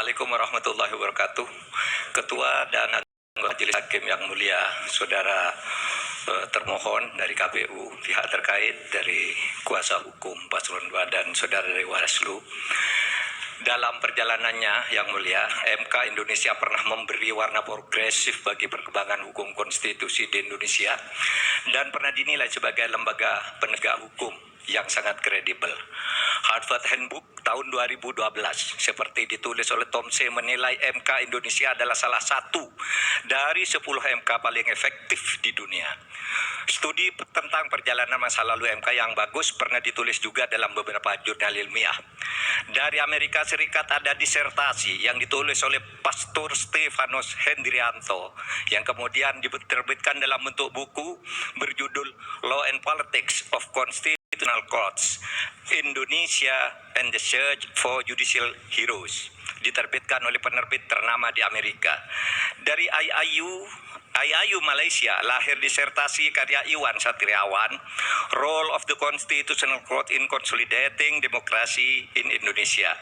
Assalamualaikum warahmatullahi wabarakatuh. Ketua dan anggota Majelis Hakim yang mulia, saudara termohon dari KPU, pihak terkait dari kuasa hukum Paslon 2 dan saudara dari Bawaslu. Dalam perjalanannya yang mulia, MK Indonesia pernah memberi warna progresif bagi perkembangan hukum konstitusi di Indonesia dan pernah dinilai sebagai lembaga penegak hukum yang sangat kredibel. Harvard Handbook tahun 2012 seperti ditulis oleh Tom C. menilai MK Indonesia adalah salah satu dari 10 MK paling efektif di dunia. Studi tentang perjalanan masa lalu MK yang bagus pernah ditulis juga dalam beberapa jurnal ilmiah. Dari Amerika Serikat ada disertasi yang ditulis oleh Pastor Stefanus Hendrianto yang kemudian diterbitkan dalam bentuk buku berjudul Law and Politics of Constitutional Courts, Indonesia and the Search for Judicial Heroes, diterbitkan oleh penerbit ternama di Amerika. Dari IAIU Malaysia lahir disertasi karya Iwan Satriawan, Role of the Constitutional Court in Consolidating Democracy in Indonesia.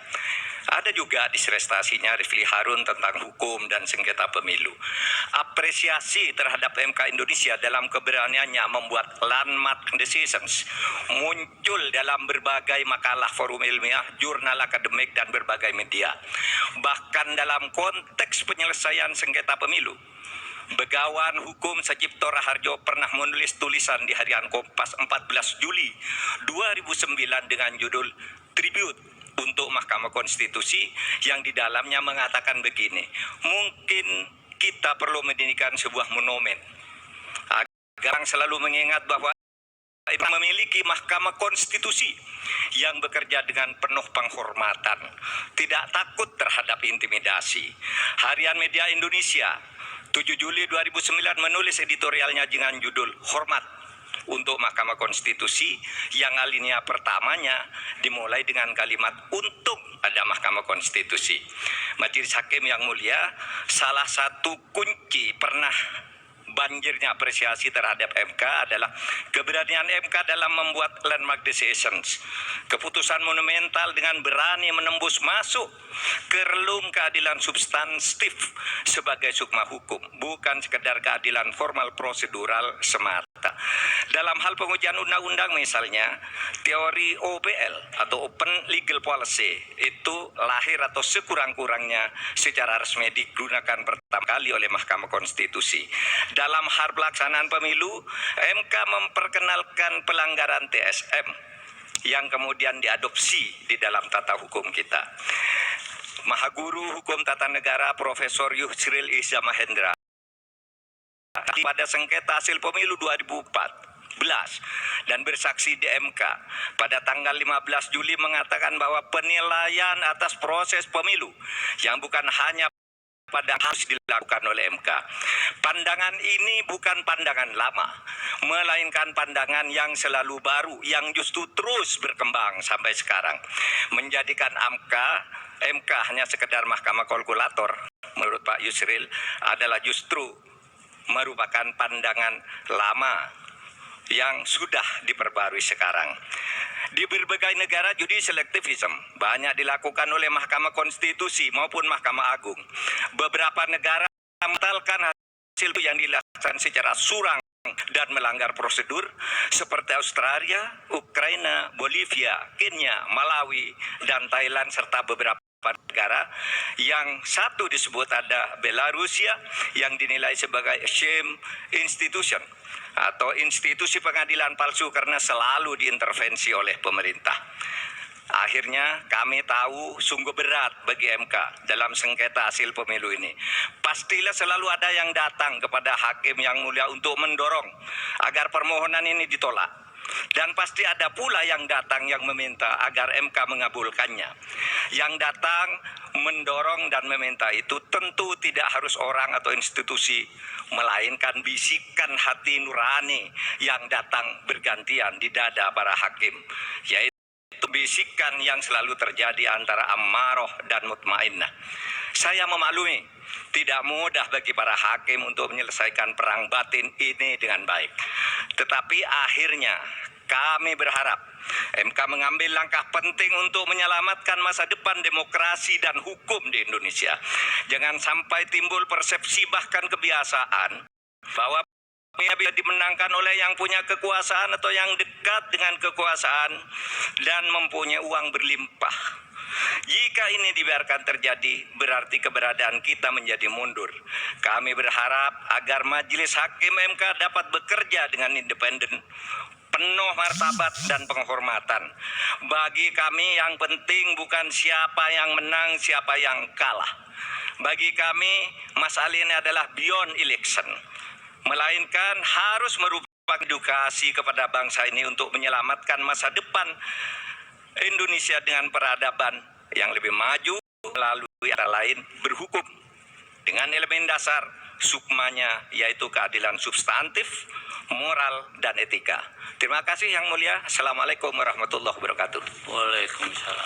Ada juga disertasinya Rifli Harun tentang hukum dan sengketa pemilu. Apresiasi terhadap MK Indonesia dalam keberaniannya membuat landmark decisions muncul dalam berbagai makalah forum ilmiah, jurnal akademik, dan berbagai media. Bahkan dalam konteks penyelesaian sengketa pemilu, Begawan Hukum Sajipto Raharjo pernah menulis tulisan di harian Kompas 14 Juli 2009 dengan judul Tribute untuk Mahkamah Konstitusi yang di dalamnya mengatakan begini, mungkin kita perlu mendirikan sebuah monumen agar selalu mengingat bahwa memiliki Mahkamah Konstitusi yang bekerja dengan penuh penghormatan, tidak takut terhadap intimidasi. Harian Media Indonesia 7 Juli 2009 menulis editorialnya dengan judul Hormat untuk Mahkamah Konstitusi yang alinea pertamanya dimulai dengan kalimat untung ada Mahkamah Konstitusi. Majelis Hakim yang mulia, salah satu kunci pernah banjirnya apresiasi terhadap MK adalah keberanian MK dalam membuat landmark decisions. Keputusan monumental dengan berani menembus masuk ke relung keadilan substantif sebagai sukma hukum, bukan sekedar keadilan formal prosedural semata. Dalam hal pengujian undang-undang misalnya, teori OPL atau Open Legal Policy itu lahir atau sekurang-kurangnya secara resmi digunakan pertama kali oleh Mahkamah Konstitusi. Dalam hal pelaksanaan pemilu, MK memperkenalkan pelanggaran TSM yang kemudian diadopsi di dalam tata hukum kita. Mahaguru Hukum Tata Negara Profesor Yusril Iza Mahendra pada sengketa hasil pemilu 2014 dan bersaksi di MK pada tanggal 15 Juli mengatakan bahwa penilaian atas proses pemilu yang bukan hanya pada harus dilakukan oleh MK. Pandangan ini bukan pandangan lama, melainkan pandangan yang selalu baru, yang justru terus berkembang sampai sekarang. Menjadikan MK hanya sekedar mahkamah kalkulator, menurut Pak Yusril, adalah justru merupakan pandangan lama yang sudah diperbarui sekarang. Di berbagai negara judicial activism banyak dilakukan oleh Mahkamah Konstitusi maupun Mahkamah Agung. Beberapa negara membatalkan hasil yang dilaksanakan secara curang dan melanggar prosedur seperti Australia, Ukraina, Bolivia, Kenya, Malawi, dan Thailand serta beberapa negara. Yang satu disebut ada Belarusia yang dinilai sebagai shame institution atau institusi pengadilan palsu karena selalu diintervensi oleh pemerintah. Akhirnya kami tahu sungguh berat bagi MK dalam sengketa hasil pemilu ini. Pastilah selalu ada yang datang kepada hakim yang mulia untuk mendorong agar permohonan ini ditolak. Dan pasti ada pula yang datang yang meminta agar MK mengabulkannya. Yang datang mendorong dan meminta itu tentu tidak harus orang atau institusi, melainkan bisikan hati nurani yang datang bergantian di dada para hakim, yaitu bisikan yang selalu terjadi antara ammaroh dan mutmainnah. Saya memaklumi tidak mudah bagi para hakim untuk menyelesaikan perang batin ini dengan baik. Tetapi akhirnya kami berharap MK mengambil langkah penting untuk menyelamatkan masa depan demokrasi dan hukum di Indonesia. Jangan sampai timbul persepsi bahkan kebiasaan bahwa bisa dimenangkan oleh yang punya kekuasaan atau yang dekat dengan kekuasaan dan mempunyai uang berlimpah. Jika ini dibiarkan terjadi, berarti keberadaan kita menjadi mundur. Kami berharap agar Majelis Hakim MK dapat bekerja dengan independen, penuh martabat dan penghormatan. Bagi kami yang penting bukan siapa yang menang, siapa yang kalah. Bagi kami, masalah ini adalah beyond election, melainkan harus merupakan edukasi kepada bangsa ini untuk menyelamatkan masa depan Indonesia dengan peradaban yang lebih maju melalui antara lain berhukum dengan elemen dasar sukmanya, yaitu keadilan substantif, moral, dan etika. Terima kasih Yang Mulia. Assalamualaikum warahmatullahi wabarakatuh. Waalaikumsalam.